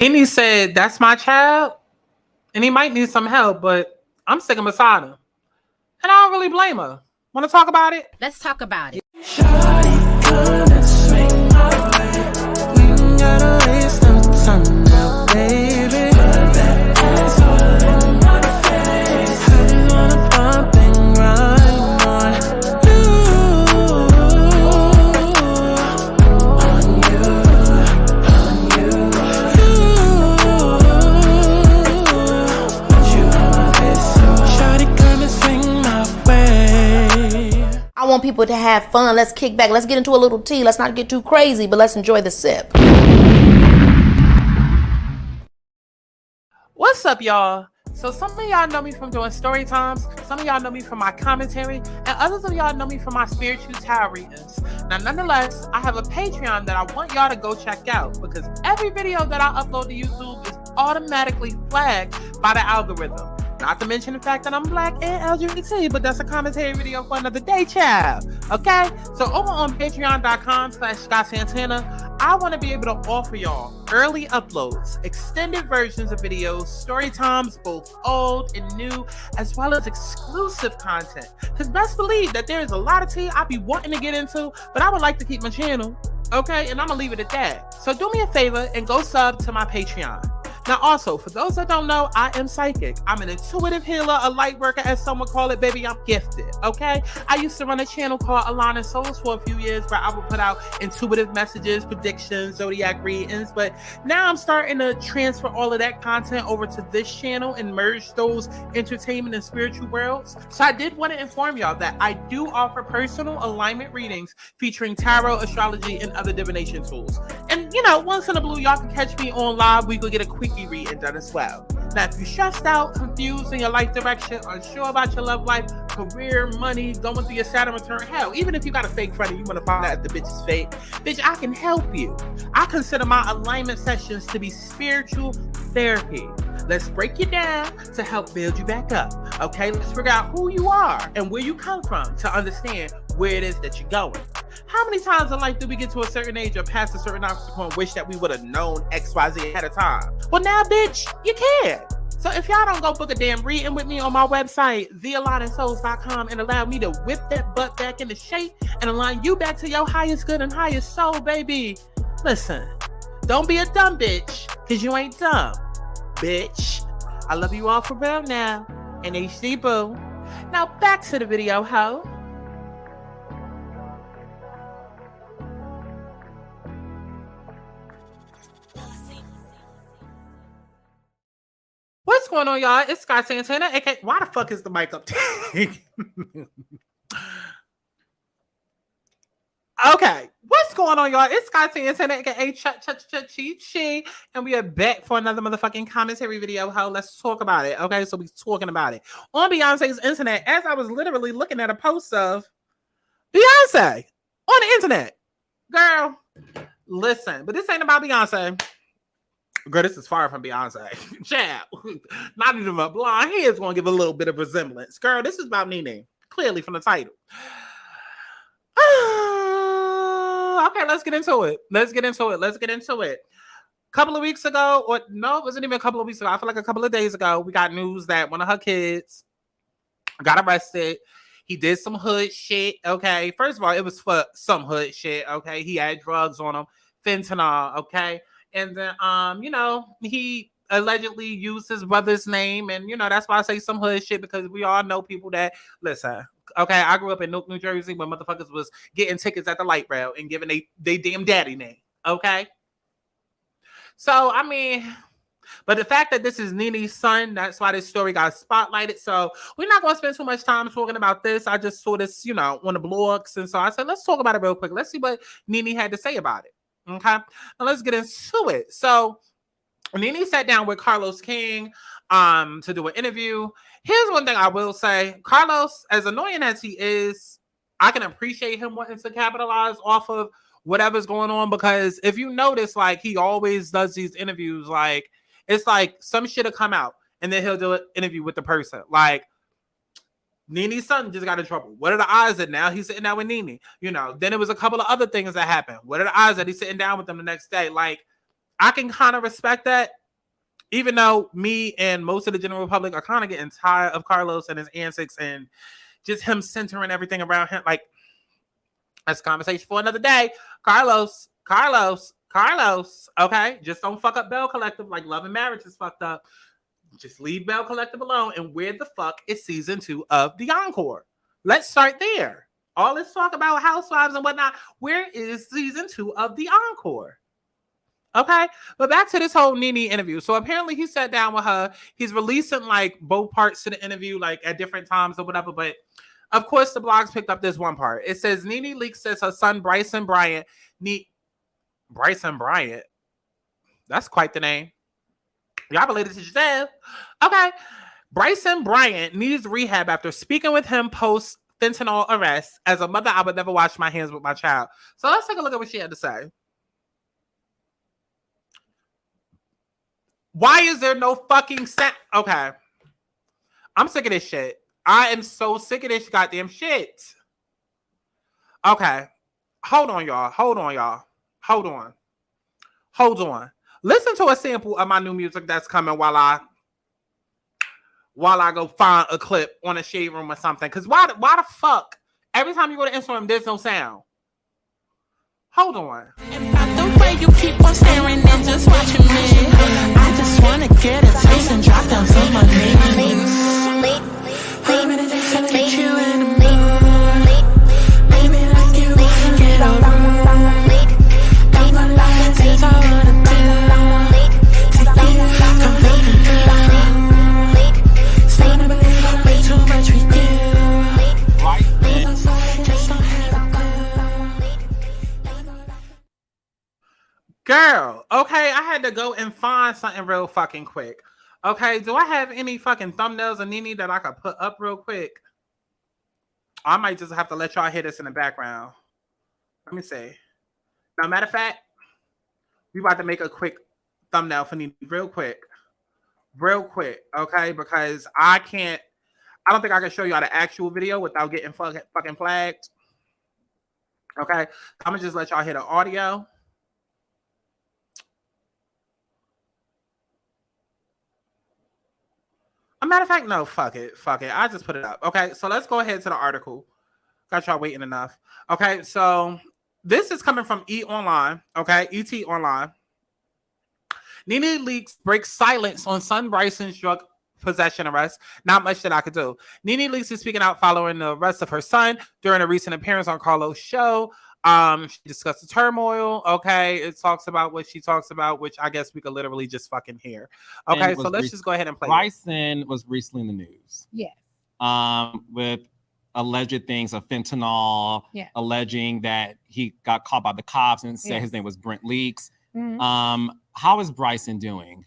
Nene said, "That's my child, and he might need some help, but I'm sticking beside him." And I don't really blame her. Want to talk about it? Let's talk about it. Shawty, come and swing my way. We ain't gotta waste no time now, baby. Put that ass all in my face. I just wanna bump and grind on you, on you, on you, want you on my face. Shawty, come and swing my way. I want people to have fun. Let's kick back. Let's get into a little tea. Let's not get too crazy, but let's enjoy the sip. What's up, y'all? So some of y'all know me from doing story times, some of y'all know me from my commentary, and others of y'all know me from my spiritual tarot readings. Now, nonetheless, I have a Patreon that I want y'all to go check out because every video that I upload to YouTube is automatically flagged by the algorithm. Not to mention the fact that I'm black and LGBT, but that's a commentary video for another day, child. Okay? So over on patreon.com/STORYTIMES, I want to be able to offer y'all early uploads, extended versions of videos, story times, both old and new, as well as exclusive content. Because best believe that there is a lot of tea I be wanting to get into, but I would like to keep my channel. Okay? And I'm going to leave it at that. So do me a favor and go sub to my Patreon. Now, also, for those that don't know, I am psychic. I'm an intuitive healer, a light worker, as some would call it. Baby, I'm gifted, okay? I used to run a channel called Alana Souls for a few years where I would put out intuitive messages, predictions, zodiac readings, but now I'm starting to transfer all of that content over to this channel and merge those entertainment and spiritual worlds. So I did want to inform y'all that I do offer personal alignment readings featuring tarot, astrology, and other divination tools. And, you know, once in a blue, y'all can catch me on live. We could get a quickie reading done as well. Now, if you're stressed out, confused in your life direction, unsure about your love life, career, money, going through your Saturn return, hell, even if you got a fake friend and you want to find out if the bitch is fake, bitch, I can help you. I consider my alignment sessions to be spiritual therapy. Let's break you down to help build you back up. Okay, let's figure out who you are and where you come from to understand where it is that you're going. How many times in life do we get to a certain age or past a certain obstacle and wish that we would have known XYZ ahead of time? Well, now, bitch, you can. So if y'all don't go book a damn reading with me on my website, thealignmedsouls.com, and allow me to whip that butt back into shape and align you back to your highest good and highest soul, baby. Listen, don't be a dumb bitch, because you ain't dumb, bitch. I love you all for real now. And HD boo. Now back to the video, ho. What's going on, y'all? It's Santana. aka why the fuck is the mic up? Okay, what's going on, y'all? It's Santana, aka Chi, and we are back for another motherfucking commentary video. How let's talk about it. Okay, so we talking about it on Beyonce's internet. As I was literally looking at a post of Beyonce on the internet, girl. Listen, but this ain't about Beyonce. Girl, this is far from Beyonce. Child, not even my blonde hair is going to give a little bit of resemblance. Girl, this is about Nene, clearly from the title. Okay, let's get into it. A couple of weeks ago, or no, it wasn't even a couple of weeks ago. I feel like a couple of days ago, we got news that one of her kids got arrested. He did some hood shit, okay? First of all, it was for some hood shit, okay? He had drugs on him, fentanyl, okay? And then, you know, he allegedly used his brother's name. And, you know, that's why I say some hood shit, because we all know people that, listen, okay, I grew up in Newark, New Jersey, when motherfuckers was getting tickets at the light rail and giving they damn daddy name, okay? So, I mean, but the fact that this is Nene's son, that's why this story got spotlighted. So we're not going to spend too much time talking about this. I just saw this, you know, on the blogs. And so I said, let's talk about it real quick. Let's see what Nene had to say about it. Okay, now let's get into it. So Nene sat down with Carlos King to do an interview. Here's one thing I will say. Carlos, as annoying as he is, I can appreciate him wanting to capitalize off of whatever's going on, because if you notice, like, he always does these interviews, like, it's like some shit will come out and then he'll do an interview with the person. Like, Nene's son just got in trouble. What are the odds that now he's sitting down with Nene? You know, then it was a couple of other things that happened. What are the odds that he's sitting down with them the next day? Like, I can kind of respect that. Even though me and most of the general public are kind of getting tired of Carlos and his antics and just him centering everything around him. Like, that's a conversation for another day. Carlos. Okay, just don't fuck up Bell Collective like Love and Marriage is fucked up. Just leave Bell Collective alone. And where the fuck is season 2 of The Encore? Let's start there. All this talk about housewives and whatnot. Where is season 2 of The Encore? Okay, but back to this whole Nene interview. So apparently he sat down with her. He's releasing like both parts to the interview, like at different times or whatever. But of course, the blogs picked up this one part. It says Nene Leakes says her son Bryce Bryant. That's quite the name. Y'all related to Giselle. Okay, Bryce Bryant needs rehab after speaking with him post fentanyl arrest. As a mother, I would never wash my hands with my child. So let's take a look at what she had to say. Why is there no fucking sense? Okay. I'm sick of this shit. I am so sick of this goddamn shit. Okay. Hold on, y'all. Hold on. Listen to a sample of my new music that's coming while I go find a clip on a shade room or something. Because why the fuck? Every time you go to Instagram, there's no sound. Hold on. About the way you keep on staring and just watching me. I just wanna get a taste and drop down some money. How many days till I get you in the mood? Baby, like you can get a room. Don't go like this, I wanna do. To you, completely good. Starting to believe I way too much with you. Just don't have a clue. Girl, okay, I had to go and find something real fucking quick. Okay, do I have any fucking thumbnails of Nene that I could put up real quick? I might just have to let y'all hear this in the background. Let me see. Now, matter of fact, we about to make a quick thumbnail for Nene real quick, okay? Because I don't think I can show y'all the actual video without getting fucking flagged. Okay, I'm gonna just let y'all hear the audio. A matter of fact, no, fuck it. I just put it up. Okay, so let's go ahead to the article. Got y'all waiting enough. Okay, so this is coming from E! Online. Okay, ET Online. Nene Leakes breaks silence on son Bryson's drug possession arrest. Not much that I could do. Nene Leakes is speaking out following the arrest of her son during a recent appearance on Carlos' show. She discussed the turmoil. Okay, it talks about what she talks about, which I guess we could literally just fucking hear. Okay, so let's just go ahead and play. Bryson was recently in the news. Yes. With alleged things of fentanyl, alleging that he got caught by the cops and said his name was Brent Leakes. Mm-hmm. How is Bryson doing?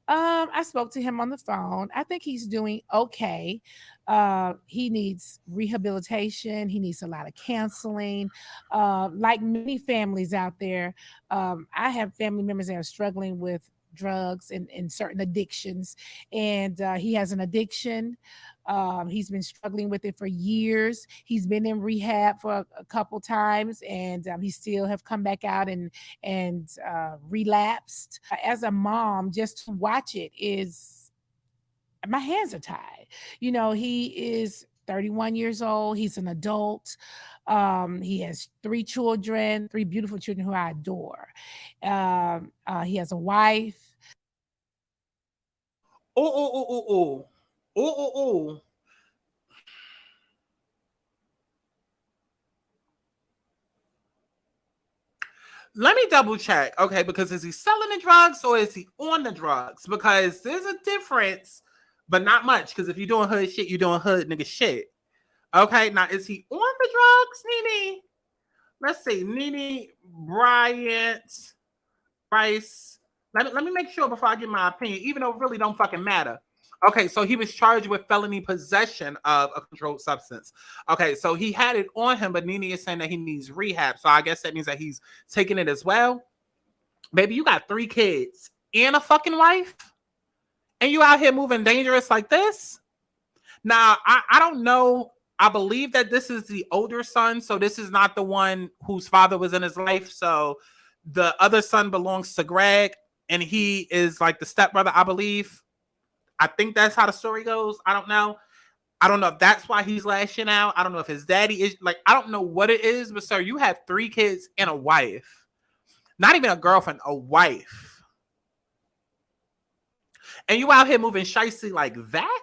I spoke to him on the phone. I think he's doing okay. He needs rehabilitation. He needs a lot of counseling. Like many families out there, I have family members that are struggling with drugs and certain addictions, and he has an addiction. He's been struggling with it for years. He's been in rehab for a couple times, and he still have come back out and relapsed. As a mom, just to watch it is, my hands are tied. You know, he is 31 years old. He's an adult. He has 3 children, 3 beautiful children who I adore. He has a wife. Oh. Let me double check, okay? Because is he selling the drugs or is he on the drugs? Because there's a difference, but not much. Because if you're doing hood shit, you're doing hood nigga shit. Okay, now is he on the drugs, Nene? Let's see, Nene, Bryce. Let me make sure before I give my opinion, even though it really don't fucking matter. Okay, so he was charged with felony possession of a controlled substance. Okay, so he had it on him, but Nene is saying that he needs rehab. So I guess that means that he's taking it as well. Baby, you got 3 kids and a fucking wife, and you out here moving dangerous like this? Now, I don't know. I believe that this is the older son, so this is not the one whose father was in his life. So the other son belongs to Greg. and he is like the stepbrother, I believe. I think that's how the story goes. I don't know. I don't know if that's why he's lashing out. I don't know if his daddy is like, I don't know what it is, but sir, you have 3 kids and a wife. Not even a girlfriend, a wife. And you out here moving shicey like that?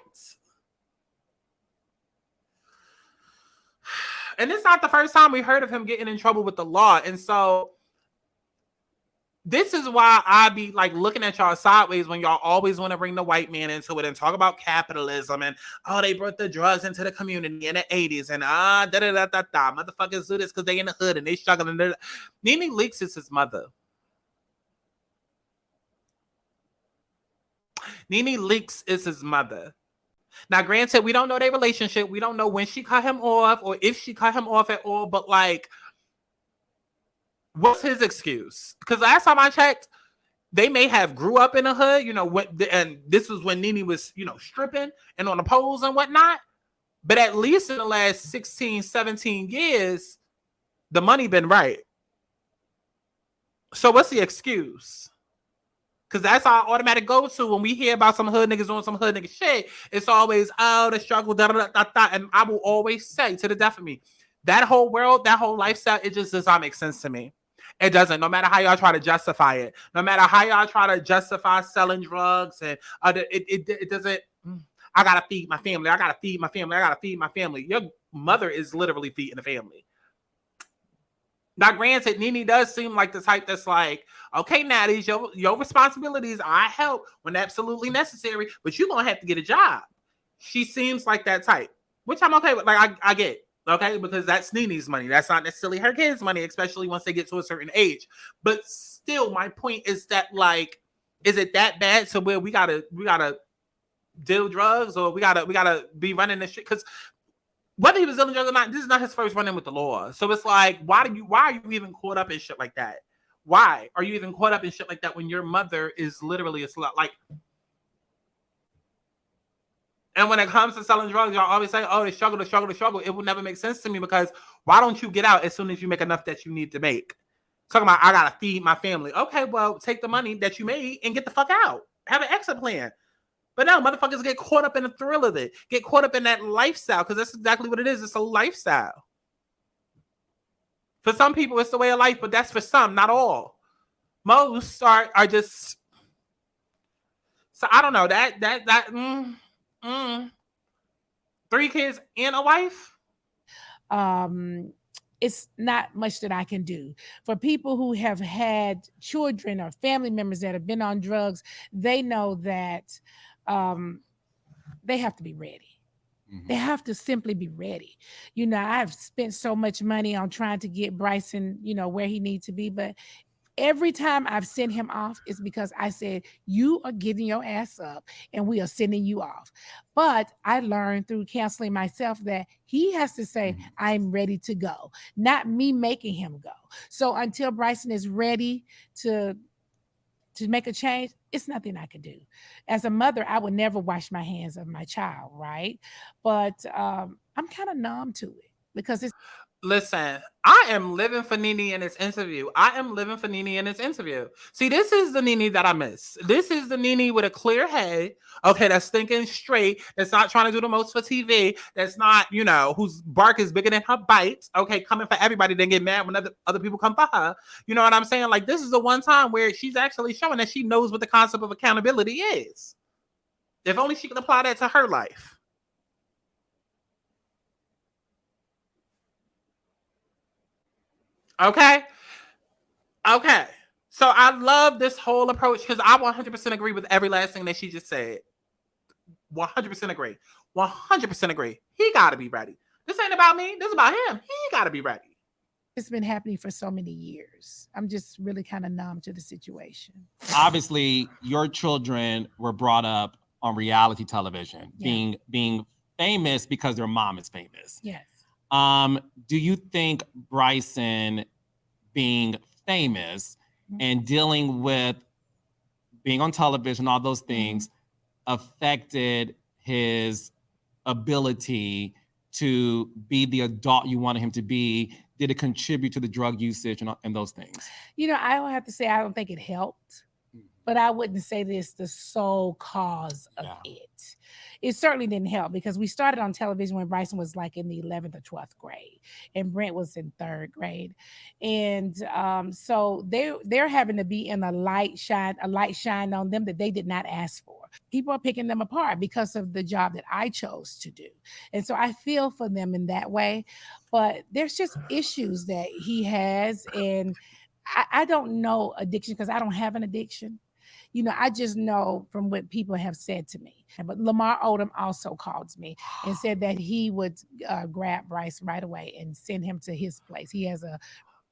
And it's not the first time we heard of him getting in trouble with the law. And so this is why I be like looking at y'all sideways when y'all always want to bring the white man into it and talk about capitalism and they brought the drugs into the community in the 80s and motherfuckers do this because they in the hood and they struggling. Nene Leakes is his mother. Nene Leakes is his mother. Now, granted, we don't know their relationship. We don't know when she cut him off or if she cut him off at all, but like, what's his excuse? Because last time I checked, they may have grew up in the hood, and this was when Nene was, stripping and on the poles and whatnot. But at least in the last 16, 17 years, the money been right. So what's the excuse? Because that's our automatic go-to when we hear about some hood niggas doing some hood nigga shit. It's always, the struggle, and I will always say to the death of me, that whole world, that whole lifestyle, it just does not make sense to me. It doesn't. No matter how y'all try to justify it, no matter how y'all try to justify selling drugs, and it doesn't. I gotta feed my family. I gotta feed my family. I gotta feed my family. Your mother is literally feeding the family. Now, granted, Nene does seem like the type that's like, okay, now these your responsibilities. I help when absolutely necessary, but you're gonna have to get a job. She seems like that type, which I'm okay with. Like I get. Okay, because that's Nene's money. That's not necessarily her kids' money, especially once they get to a certain age. But still, my point is that, like, is it that bad to where we gotta deal drugs or we gotta be running this shit? Because whether he was dealing drugs or not, this is not his first run-in with the law. So it's like, why are you even caught up in shit like that? Why are you even caught up in shit like that when your mother is literally a slut? Like. And when it comes to selling drugs, y'all always say, they struggle. It will never make sense to me because why don't you get out as soon as you make enough that you need to make? Talking about, I got to feed my family. Okay, well, take the money that you made and get the fuck out. Have an exit plan. But no, motherfuckers get caught up in the thrill of it. Get caught up in that lifestyle because that's exactly what it is. It's a lifestyle. For some people, it's the way of life, but that's for some, not all. Most are just... So I don't know. 3 kids and a wife? It's not much that I can do. For people who have had children or family members that have been on drugs, they know that they have to be ready. Mm-hmm. They have to simply be ready. I've spent so much money on trying to get Bryson, where he needs to be, but every time I've sent him off is because I said, you are getting your ass up and we are sending you off. But I learned through counseling myself that he has to say, I'm ready to go, not me making him go. So until Bryson is ready to make a change, it's nothing I can do. As a mother, I would never wash my hands of my child, right? But I'm kind of numb to it because it's... Listen, I am living for Nene in this interview. See, this is the Nene that I miss. This is the Nene with a clear head. Okay, that's thinking straight. That's not trying to do the most for TV. That's not, whose bark is bigger than her bite. Okay, coming for everybody, then get mad when other people come for her. You know what I'm saying? Like, this is the one time where she's actually showing that she knows what the concept of accountability is. If only she can apply that to her life. Okay. So I love this whole approach because I 100% agree with every last thing that she just said. 100% agree. 100% agree. He got to be ready. This ain't about me. This is about him. He got to be ready. It's been happening for so many years. I'm just really kind of numb to the situation. Obviously, your children were brought up on reality television, being famous because their mom is famous. Yes. Do you think Bryson being famous and dealing with being on television, all those things, affected his ability to be the adult you wanted him to be? Did it contribute to the drug usage and those things? I don't have to say I don't think it helped. but I wouldn't say this the sole cause of it. It certainly didn't help because we started on television when Bryson was like in the 11th or 12th grade and Brent was in 3rd grade. And so they're having to be in a light shine on them that they did not ask for. People are picking them apart because of the job that I chose to do. And so I feel for them in that way, but there's just issues that he has. And I don't know addiction because I don't have an addiction. You know, I just know from what people have said to me. But Lamar Odom also called me and said that he would grab Bryce right away and send him to his place. He has a...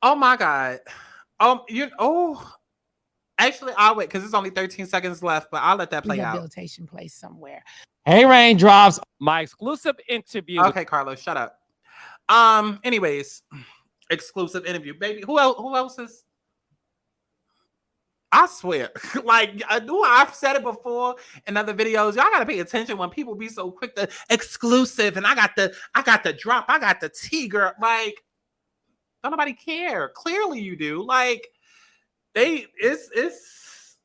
Oh my God. Actually, I'll wait because it's only 13 seconds left, but I'll let that play out. Rehabilitation place somewhere. Hey, Raindrops, my exclusive interview. Okay, Carlos, shut up. Anyways, exclusive interview, baby. Who else is? I swear, like I've said it before in other videos. Y'all gotta pay attention when people be so quick to exclusive. And I got the drop. I got the tea, girl. Like, don't nobody care. Clearly, you do. Like, it's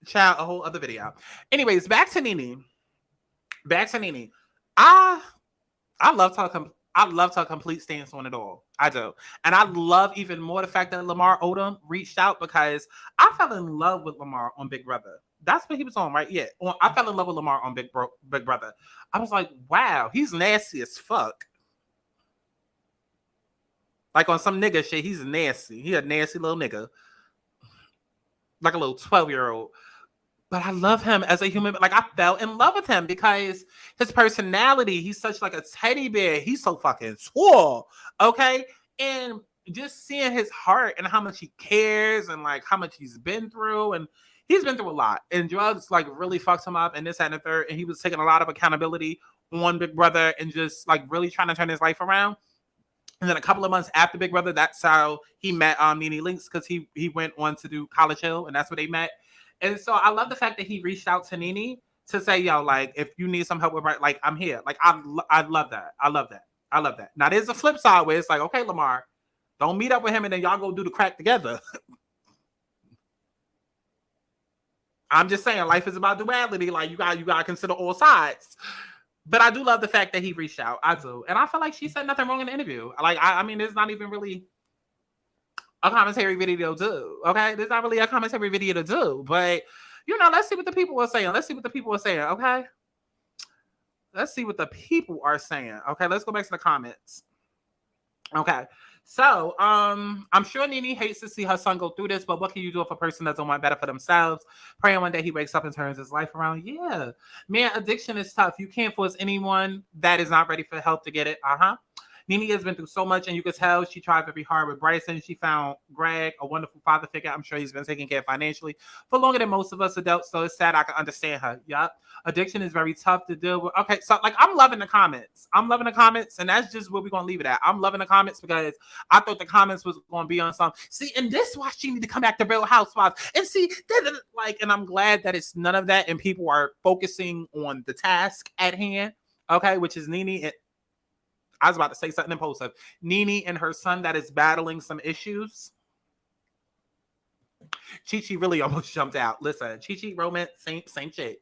child a whole other video. Anyways, back to Nene. I love her complete stance on it all. I do. And I love even more the fact that Lamar Odom reached out because I fell in love with Lamar on Big Brother. That's what he was on, right? Yeah. I fell in love with Lamar on Big Brother. I was like, wow, he's nasty as fuck. Like on some nigga shit, he's nasty. He a nasty little nigga. Like a little 12-year-old. But I love him as a human. Like, I fell in love with him because his personality, he's such like a teddy bear. He's so fucking swole. Okay? And just seeing his heart and how much he cares and like how much he's been through. And he's been through a lot. And drugs like really fucked him up and this, that, and the third. And he was taking a lot of accountability on Big Brother and just like really trying to turn his life around. And then a couple of months after Big Brother, that's how he met Nene Leakes because he went on to do College Hill and that's where they met. And so I love the fact that he reached out to Nene to say, yo, like, if you need some help with, like, I'm here. Like, I love that. I love that. Now, there's a flip side where it's like, okay, Lamar, don't meet up with him and then y'all go do the crack together. I'm just saying, life is about duality. Like, you gotta consider all sides. But I do love the fact that he reached out. I do. And I feel like she said nothing wrong in the interview. Like, I mean, it's not even really a commentary video to do. Okay, there's not really a commentary video to do, but you know, let's see what the people are saying. Okay, let's see what the people are saying. Okay, let's go back to the comments. Okay, so I'm sure Nene hates to see her son go through this, but what can you do if a person doesn't want better for themselves? Praying one day he wakes up and turns his life around. Yeah, man, addiction is tough. You can't force anyone that is not ready for help to get it. Nene has been through so much, and you could tell she tried very hard with Bryson. She found Greg, a wonderful father figure. I'm sure he's been taking care financially for longer than most of us adults, so it's sad. I can understand her. Yup. Addiction is very tough to deal with. Okay, so like I'm loving the comments. And that's just where we're going to leave it at. I'm loving the comments because I thought the comments was going to be on some, see, and this why she need to come back to Real Housewives. And see, like, and I'm glad that it's none of that, and people are focusing on the task at hand, okay, which is Nene and I was about to say something impulsive. Nene and her son that is battling some issues. Chi really almost jumped out. Listen, Chi romance, same shit.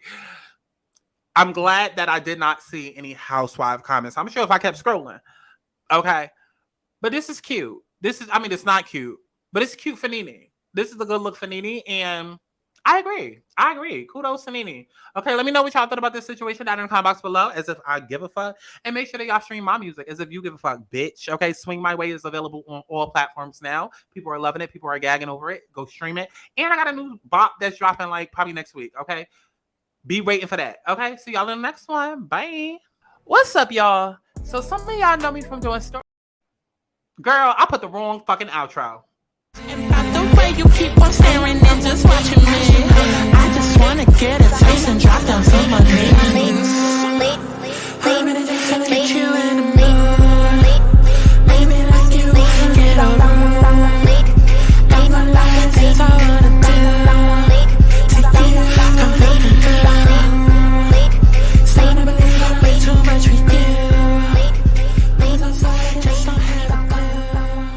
I'm glad that I did not see any housewife comments. I'm sure if I kept scrolling. Okay. But this is cute. It's not cute, but it's cute for Nene. This is a good look for Nene, and I agree. Kudos to Nene. Okay, let me know what y'all thought about this situation down in the comment box below, as if I give a fuck. And make sure that y'all stream my music as if you give a fuck, bitch. Okay, Swing My Way is available on all platforms now. People are loving it. People are gagging over it. Go stream it. And I got a new bop that's dropping like probably next week, okay? Be waiting for that, okay? See y'all in the next one. Bye. What's up, y'all? So some of y'all know me from doing story. Girl, I put the wrong fucking outro. And by the way you keep on staring and just watching me.